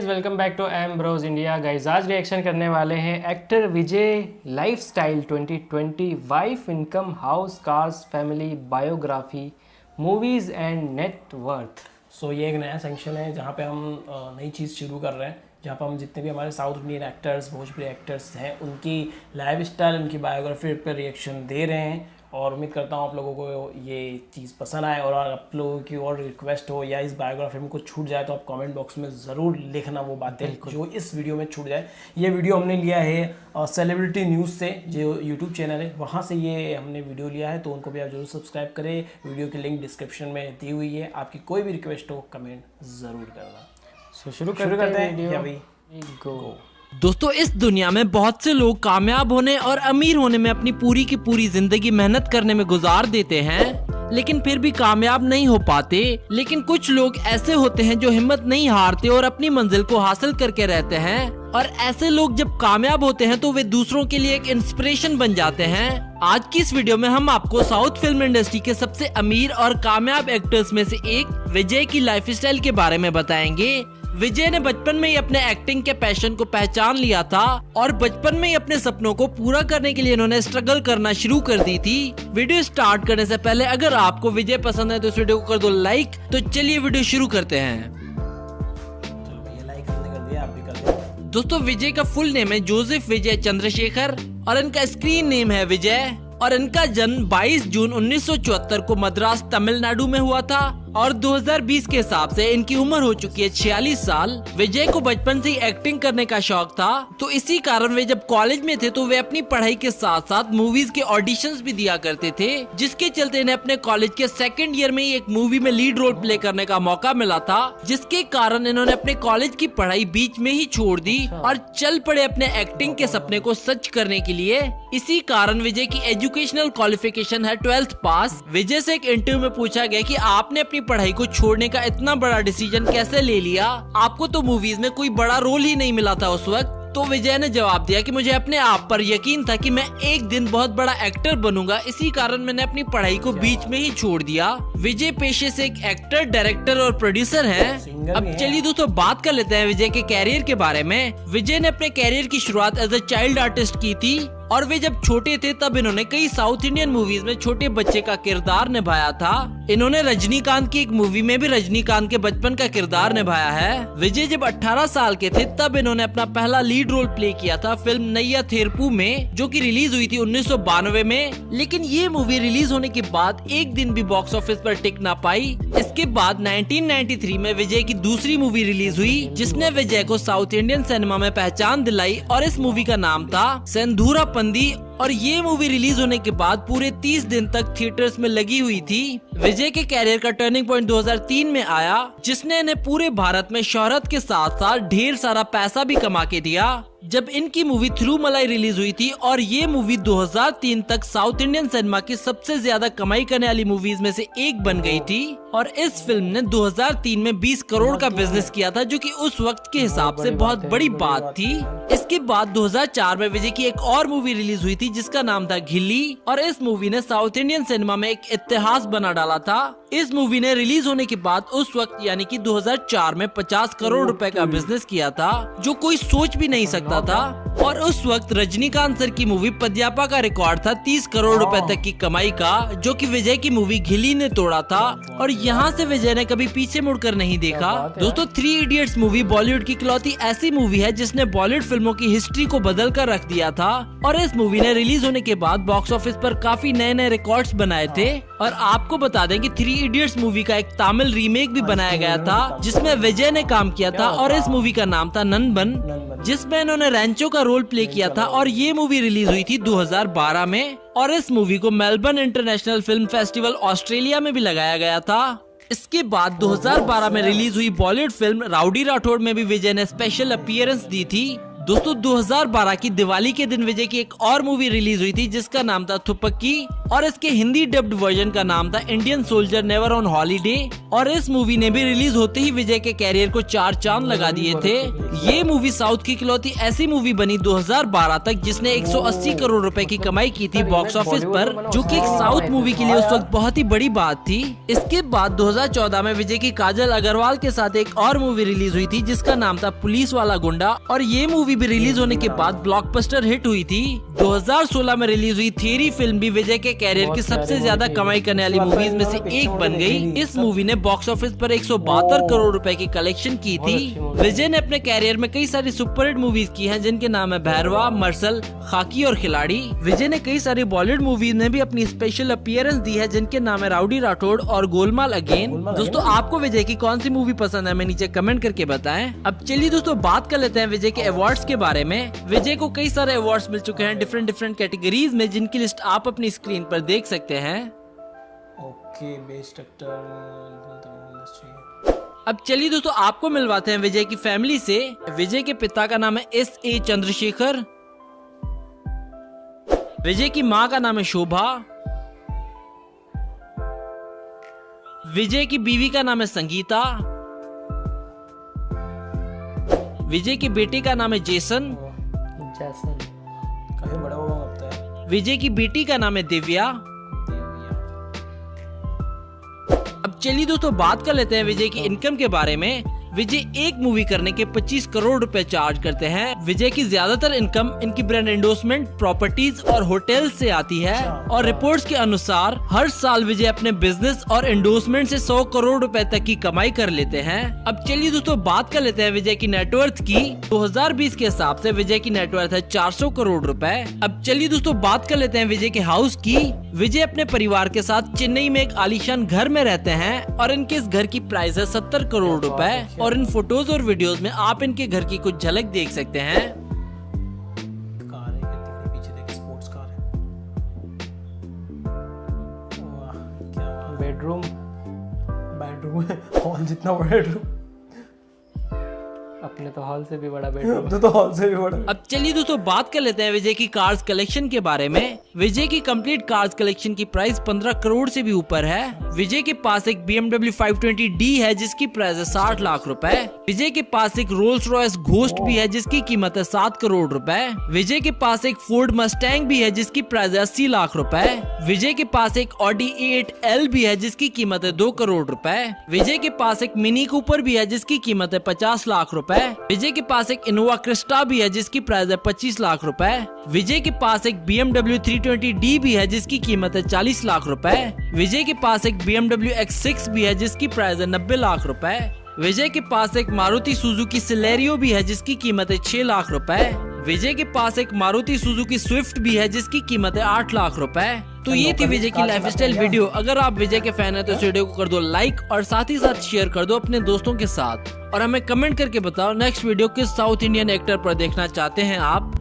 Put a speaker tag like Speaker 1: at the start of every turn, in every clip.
Speaker 1: Guys, welcome back to M Bros India. Guys आज reaction करने वाले हैं actor Vijay lifestyle 2020 wife income house cars family biography movies and net worth.
Speaker 2: So ये एक नया सेक्शन है जहाँ पे हम नई चीज़ शुरू कर रहे हैं, जहाँ पर हम जितने भी हमारे south Indian actors Bhojpuri actors हैं उनकी लाइफस्टाइल उनकी बायोग्राफी पर रिएक्शन दे रहे हैं। और उम्मीद करता हूँ आप लोगों को ये चीज़ पसंद आए। और आप लोगों की और रिक्वेस्ट हो या इस बायोग्राफी में कुछ छूट जाए तो आप कमेंट बॉक्स में ज़रूर लिखना वो बातें जो इस वीडियो में छूट जाए। ये वीडियो हमने लिया है सेलिब्रिटी न्यूज़ से, जो यूट्यूब चैनल है वहाँ से ये हमने वीडियो लिया है, तो उनको भी आप जरूर सब्सक्राइब करें। वीडियो की लिंक डिस्क्रिप्शन में दी हुई है, आपकी कोई भी रिक्वेस्ट हो कमेंट ज़रूर करना।
Speaker 1: सो शुरू करते हैं।
Speaker 2: गो।
Speaker 3: दोस्तों, इस दुनिया में बहुत से लोग कामयाब होने और अमीर होने में अपनी पूरी की पूरी जिंदगी मेहनत करने में गुजार देते हैं, लेकिन फिर भी कामयाब नहीं हो पाते। लेकिन कुछ लोग ऐसे होते हैं जो हिम्मत नहीं हारते और अपनी मंजिल को हासिल करके रहते हैं। और ऐसे लोग जब कामयाब होते हैं तो वे दूसरों के लिए एक इंस्पिरेशन बन जाते हैं। आज की इस वीडियो में हम आपको साउथ फिल्म इंडस्ट्री के सबसे अमीर और कामयाब एक्टर्स में से एक विजय की लाइफस्टाइल के बारे में बताएंगे। विजय ने बचपन में ही अपने एक्टिंग के पैशन को पहचान लिया था और बचपन में ही अपने सपनों को पूरा करने के लिए इन्होंने स्ट्रगल करना शुरू कर दी थी। वीडियो स्टार्ट करने से पहले अगर आपको विजय पसंद है तो इस वीडियो को कर दो लाइक। तो चलिए वीडियो शुरू करते हैं। दोस्तों, विजय का फुल नेम है जोसेफ विजय चंद्रशेखर और इनका स्क्रीन नेम है विजय। और इनका जन्म 22 जून 1974 को मद्रास तमिलनाडु में हुआ था और 2020 के हिसाब से इनकी उम्र हो चुकी है 46 साल। विजय को बचपन से ही एक्टिंग करने का शौक था, तो इसी कारण वे जब कॉलेज में थे तो वे अपनी पढ़ाई के साथ साथ मूवीज के ऑडिशंस भी दिया करते थे, जिसके चलते इन्हें अपने कॉलेज के सेकंड ईयर में ही एक मूवी में लीड रोल प्ले करने का मौका मिला था, जिसके कारण इन्होंने अपने कॉलेज की पढ़ाई बीच में ही छोड़ दी और चल पड़े अपने एक्टिंग के सपने को सच करने के लिए। इसी कारण विजय की एजुकेशनल क्वालिफिकेशन है 12th पास। विजय से एक इंटरव्यू में पूछा गया कि आपने अपनी पढ़ाई को छोड़ने का इतना बड़ा डिसीजन कैसे ले लिया, आपको तो मूवीज में कोई बड़ा रोल ही नहीं मिला था उस वक्त। तो विजय ने जवाब दिया कि मुझे अपने आप पर यकीन था कि मैं एक दिन बहुत बड़ा एक्टर बनूंगा, इसी कारण मैंने अपनी पढ़ाई को बीच में ही छोड़ दिया। विजय पेशे से एक एक्टर, डायरेक्टर और प्रोड्यूसर हैं। अब चलिए दोस्तों बात कर लेते हैं विजय के कैरियर के बारे में। विजय ने अपने कैरियर की शुरुआत एज अ चाइल्ड आर्टिस्ट की थी और वे जब छोटे थे तब इन्होंने कई साउथ इंडियन मूवीज में छोटे बच्चे का किरदार निभाया था। इन्होंने रजनीकांत की एक मूवी में भी रजनीकांत के बचपन का किरदार निभाया है। विजय जब 18 साल के थे तब इन्होंने अपना पहला लीड रोल प्ले किया था फिल्म नैया थेरपू में, जो कि रिलीज हुई थी 1992 में। लेकिन ये मूवी रिलीज होने के बाद एक दिन भी बॉक्स ऑफिस पर टिक ना पाई। इसके बाद 1993 में विजय की दूसरी मूवी रिलीज हुई, जिसने विजय को साउथ इंडियन सिनेमा में पहचान दिलाई और इस मूवी का नाम था सेंधूरा पंदी। और ये मूवी रिलीज होने के बाद पूरे 30 दिन तक थिएटर्स में लगी हुई थी। विजय के कैरियर का टर्निंग पॉइंट 2003 में आया, जिसने इन्हें पूरे भारत में शोहरत के साथ साथ ढेर सारा पैसा भी कमा के दिया, जब इनकी मूवी थिरुमलाई रिलीज हुई थी। और ये मूवी 2003 तक साउथ इंडियन सिनेमा की सबसे ज्यादा कमाई करने वाली मूवीज में से एक बन गई थी। और इस फिल्म ने 2003 में 20 करोड़ का बिजनेस किया था, जो कि उस वक्त के हिसाब से बहुत बड़ी बात थी। इसके बाद 2004 में विजय की एक और मूवी रिलीज हुई थी जिसका नाम था घिल्ली, और इस मूवी ने साउथ इंडियन सिनेमा में एक इतिहास बना डाला था। इस मूवी ने रिलीज होने के बाद उस वक्त यानी कि 2004 में 50 करोड़ रुपए का बिजनेस किया था, जो कोई सोच भी नहीं सकता था। और उस वक्त रजनीकांत सर की मूवी पद्यापा का रिकॉर्ड था 30 करोड़ रुपए तक की कमाई का, जो कि विजय की मूवी घिल्ली ने तोड़ा था। और यहाँ से विजय ने कभी पीछे मुड़कर नहीं देखा। दोस्तों, 3 इडियट्स मूवी बॉलीवुड की इकलौती ऐसी मूवी है जिसने बॉलीवुड फिल्मों की हिस्ट्री को बदल कर रख दिया था। और इस मूवी ने रिलीज होने के बाद बॉक्स ऑफिस पर काफी नए नए रिकॉर्ड्स बनाए थे। और आपको बता दें कि 3 इडियट्स मूवी का एक तमिल रीमेक भी बनाया गया था, जिसमें विजय ने काम किया था और इस मूवी का नाम था नंदन, जिसमें इन्होंने रैंचो का रोल प्ले किया था। और ये मूवी रिलीज हुई थी 2012 में और इस मूवी को Melbourne international film festival Australia में भी लगाया गया था। इसके बाद 2012 में रिलीज हुई बॉलीवुड फिल्म राउडी राठौड़ में भी विजय ने स्पेशल अपीयरेंस दी थी, दोस्तों 2012 की दिवाली के दिन विजय की एक और मूवी रिलीज हुई थी जिसका नाम था थुप्पकी और इसके हिंदी डब्ड वर्जन का नाम था Indian soldier never on holiday. और इस मूवी ने भी रिलीज होते ही विजय के कैरियर को 4 चांद लगा दिए थे। ये मूवी साउथ की इकलौती ऐसी मूवी बनी 2012 तक जिसने 180 करोड़ रुपए की कमाई की थी बॉक्स ऑफिस पर, जो कि एक साउथ मूवी के लिए उस वक्त बहुत ही बड़ी बात थी। इसके बाद 2014 में विजय की काजल अग्रवाल के साथ एक और मूवी रिलीज हुई थी जिसका नाम था पुलिस वाला गुंडा और ये मूवी भी रिलीज होने के बाद ब्लॉकबस्टर हिट हुई थी। 2016 में रिलीज हुई थियरी फिल्म भी विजय के कैरियर की सबसे ज्यादा कमाई करने वाली मूवीज में से एक बन गई। इस मूवी ने बॉक्स ऑफिस पर 172 करोड़ रुपए की कलेक्शन की थी। विजय ने अपने कैरियर में कई सारी सुपरहिट मूवीज की हैं जिनके नाम है भैरवा, मर्सल, खाकी और खिलाड़ी। विजय ने कई सारी बॉलीवुड मूवीज में भी अपनी स्पेशल अपीयरेंस दी है जिनके नाम है राउडी राठौड़ और गोलमाल अगेन। दोस्तों आपको विजय की कौन सी मूवी पसंद है, हमें नीचे कमेंट करके बताएं। अब चलिए दोस्तों बात कर लेते हैं विजय के अवार्ड्स के बारे में। विजय को कई सारे अवार्ड्स मिल चुके हैं डिफरेंट कैटेगरीज में, जिनकी लिस्ट आप अपनी स्क्रीन पर देख सकते हैं।
Speaker 2: Okay, best actor.
Speaker 3: अब चलिए दोस्तों आपको मिलवाते हैं विजय की फैमिली से। विजय के पिता का नाम है S.A. चंद्रशेखर। विजय की माँ का नाम है शोभा। विजय की बीवी का नाम है संगीता। विजय के बेटे का नाम है जेसन।
Speaker 2: काफी बड़ा होगा लगता है।
Speaker 3: विजय की बेटी का नाम है दिव्या। अब चलिए दोस्तों बात कर लेते हैं विजय की इनकम के बारे में। विजय एक मूवी करने के 25 करोड़ रुपए चार्ज करते हैं। विजय की ज्यादातर इनकम इनकी ब्रांड एंडोर्समेंट, प्रॉपर्टीज और होटल से आती है और रिपोर्ट्स के अनुसार हर साल विजय अपने बिजनेस और एंडोर्समेंट से 100 करोड़ रुपए तक की कमाई कर लेते हैं। अब चलिए दोस्तों बात कर लेते हैं विजय की नेटवर्थ की। 2020 के हिसाब से विजय की नेटवर्थ है 400 करोड़ रुपए। अब चलिए दोस्तों बात कर लेते हैं विजय के हाउस की। विजय अपने परिवार के साथ चेन्नई में एक आलीशान घर में रहते हैं और इनके इस घर की प्राइस है 70 करोड़ रुपए और इन फोटोज और वीडियोस में आप इनके घर की कुछ झलक देख सकते हैं।
Speaker 2: कार है, कितनी पीछे देख, स्पोर्ट्स कार है। वाह, क्या बात। बेडरूम है, हॉल जितना बड़ा बेडरूम।
Speaker 1: अपने तो हॉल से भी बड़ा बेडरूम।
Speaker 2: तो हॉल से भी बड़ा।
Speaker 3: अब चलिए दोस्तों बात कर लेते हैं विजय की कार्स कलेक्शन के बारे में। विजय की कंप्लीट कार्स कलेक्शन की प्राइस 15 करोड़ से भी ऊपर है। विजय के पास एक BMW 520D है जिसकी प्राइस है 60 लाख रुपए। विजय के पास एक रोल्स रॉयस घोस्ट भी है जिसकी कीमत है 7 करोड़ रुपए। विजय के पास एक फोर्ड मस्टैंग भी है जिसकी प्राइस है 80 लाख रुपए। विजय के पास एक Audi A8L भी है जिसकी कीमत है 2 करोड़ रुपए। विजय के पास एक मिनी कूपर भी है जिसकी कीमत है 50 लाख रुपए। विजय के पास एक इनोवा क्रिस्टा भी है जिसकी प्राइस है 25 लाख रुपए। विजय के पास एक BMW 320D भी है जिसकी कीमत है 40 लाख रुपए। विजय के पास एक BMW X6 भी है जिसकी प्राइस है 90 लाख रुपए। विजय के पास एक मारुति सुजुकी सिलेरियो भी है जिसकी कीमत है 6 लाख रुपए। विजय के पास एक मारुति सुजुकी स्विफ्ट भी है जिसकी कीमत है 8 लाख रुपए। तो ये थी विजय की लाइफस्टाइल वीडियो। अगर आप विजय के फैन हैं तो इस वीडियो को कर दो लाइक और साथ ही साथ शेयर कर दो अपने दोस्तों के साथ और हमें कमेंट करके बताओ नेक्स्ट वीडियो किस साउथ इंडियन एक्टर पर देखना चाहते हैं आप।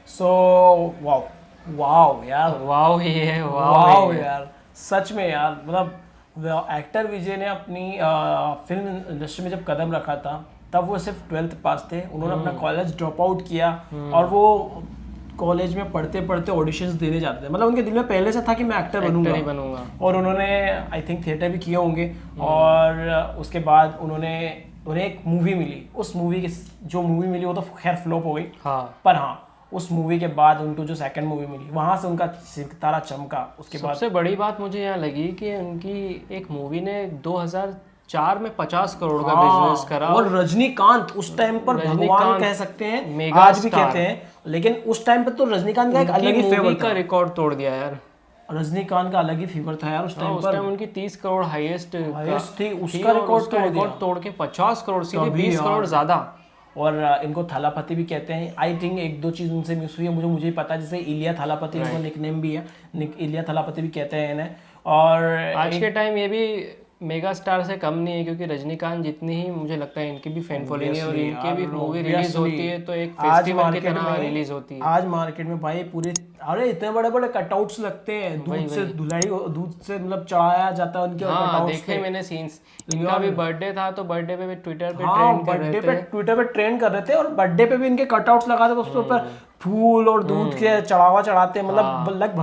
Speaker 2: सो वाओ वाओ यार,
Speaker 1: वाओ ये
Speaker 2: वाओ यार, सच में यार, मतलब एक्टर विजय ने अपनी फिल्म इंडस्ट्री में जब कदम रखा था तब वो सिर्फ 12th पास थे। उन्होंने अपना कॉलेज ड्रॉप आउट किया और वो कॉलेज में पढ़ते पढ़ते ऑडिशंस देने जाते थे। मतलब उनके दिल में पहले से था कि मैं एक्टर बनूंगा और उन्होंने आई थिंक थिएटर भी किए होंगे और उसके बाद उन्हें एक मूवी मिली। उस मूवी की जो मूवी मिली वो तो खैर फ्लॉप हो गई, पर हाँ उस मूवी के बाद उनको जो सेकंड मूवी मिली वहां से उनका सितारा चमका। उसके बाद
Speaker 1: सबसे बड़ी बात मुझे यहाँ लगी कि उनकी एक मूवी ने 2004 में 50 करोड़ का बिजनेस करा
Speaker 2: और रजनीकांत उस टाइम पर भगवान कह सकते हैं, आज भी कहते हैं, लेकिन उस टाइम पर तो रजनीकांत का एक अलग ही फेवर
Speaker 1: का रिकॉर्ड तोड़ दिया यार।
Speaker 2: रजनीकांत का अलग ही फीवर था यार उस टाइम पर।
Speaker 1: उस टाइम उनकी 30 करोड़ हाईएस्ट
Speaker 2: थी, उसका रिकॉर्ड
Speaker 1: तोड़ के 50 करोड़ सीधे 20 करोड़ ज्यादा।
Speaker 2: और इनको थालापति भी कहते हैं। आई थिंक एक दो चीज़ उनसे मिस हुई है, मुझे ही पता है, जैसे इलिया थालापति इनको निकनेम भी है, इलिया थालापति भी कहते हैं इन्हें। और
Speaker 1: आज के टाइम ये भी मेगा स्टार से कम नहीं है, क्योंकि रजनीकांत जितनी ही मुझे लगता है इनकी भी फैन फॉलोइंग है, और इनके भी मूवी रिलीज होती है तो एक फेस्टिवल की तरह रिलीज होती है।
Speaker 2: आज मार्केट में भाई पूरे, अरे इतने बड़े बड़े कटआउट्स लगते हैं, दूध से धुलाई, दूध से मतलब चढ़ाया जाता है उनके कटआउट्स।
Speaker 1: देखे मैंने सीन्स, इनका भी बर्थडे था तो बर्थडे पे भी ट्विटर पे
Speaker 2: ट्विटर पे ट्रेंड कर रहे थे, और बर्थडे पे भी इनके कटआउट्स लगा थे, उसके ऊपर फूल और दूध के चढ़ावा चढ़ाते, मतलब लाइक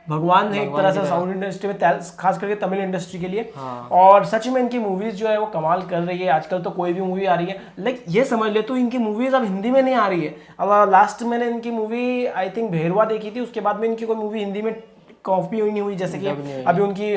Speaker 2: भगवान है एक तरह से साउथ इंडस्ट्री में, खास करके तमिल इंडस्ट्री के लिए। और सच में इनकी मूवीज जो है वो कमाल कर रही है। आजकल तो कोई भी मूवी आ रही है, लाइक ये समझ ले तो इनकी मूवीज अब हिंदी में नहीं आ रही है। अब लास्ट मैंने इनकी मूवी आई थिंक भेरवा देखी थी, उसके बाद में इनकी कोई मूवी हिंदी में कॉपी हुई नहीं हुई। जैसे कि अभी उनकी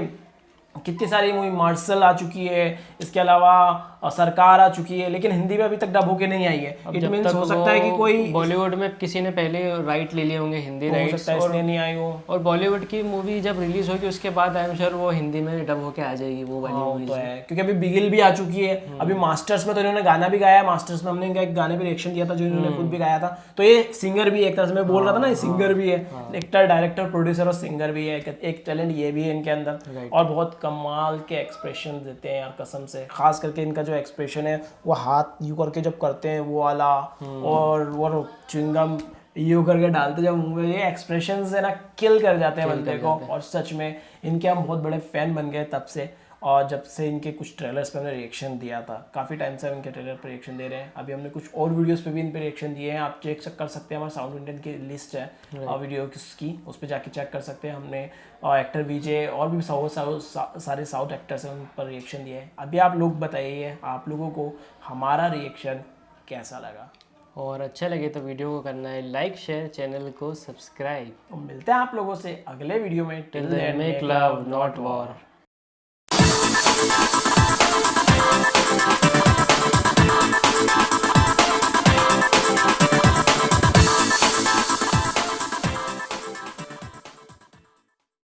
Speaker 2: कितनी सारी मूवी मार्शल आ चुकी है, इसके अलावा सरकार आ चुकी है, लेकिन हिंदी में अभी तक डब होके नहीं आई है। इट मींस हो सकता है कि कोई
Speaker 1: बॉलीवुड में किसी ने पहले राइट ले लिए होंगे हिंदी राइट्स,
Speaker 2: और नहीं आई हो।
Speaker 1: और बॉलीवुड की मूवी जब रिलीज होगी उसके बाद आई एम श्योर वो हिंदी में डब होके आ जाएगी वो वाली मूवी।
Speaker 2: तो है, क्योंकि अभी बिगिल भी आ चुकी है, अभी मास्टर्स में तो इन्होंने गाना भी गाया है। मास्टर्स में हमने इनका एक गाने पे रिएक्शन दिया था जो इन्होंने खुद भी गाया था। तो ये सिंगर भी है, एक तरह से मैं बोल रहा था ना, ये सिंगर भी है, एक्टर, डायरेक्टर, प्रोड्यूसर और सिंगर भी है। एक टैलेंट ये भी है इनके अंदर, और बहुत कमाल के एक्सप्रेशन देते हैं यार कसम से। खास करके इनका जो एक्सप्रेशन है वो हाथ यूं करके जब करते हैं वो वाला, और वो च्युइंगम यूं करके डालते जब मुंह में, ये एक्सप्रेशन है ना किल कर जाते हैं बंदे को। और सच में इनके हम बहुत बड़े फैन बन गए तब से, और जब से इनके कुछ ट्रेलर्स पे हमने रिएक्शन दिया था। काफ़ी टाइम से हम इनके ट्रेलर पर रिएक्शन दे रहे हैं। अभी हमने कुछ और वीडियोस पे भी इन पे रिएक्शन दिए हैं, आप चेक कर सकते हैं। हमारे साउथ इंडियन की लिस्ट है वीडियो की, उस पर जाके चेक कर सकते हैं। हमने एक्टर विजय और भी सारे साउथ एक्टर्स हैं, उन पर रिएक्शन दिए हैं। अभी आप लोग बताइए आप लोगों को हमारा रिएक्शन कैसा लगा,
Speaker 1: और अच्छा लगे तो वीडियो को करना है लाइक, शेयर, चैनल को सब्सक्राइब।
Speaker 2: तो मिलते हैं आप लोगों से अगले वीडियो में।
Speaker 1: Till then make love not war.
Speaker 4: We'll be right back.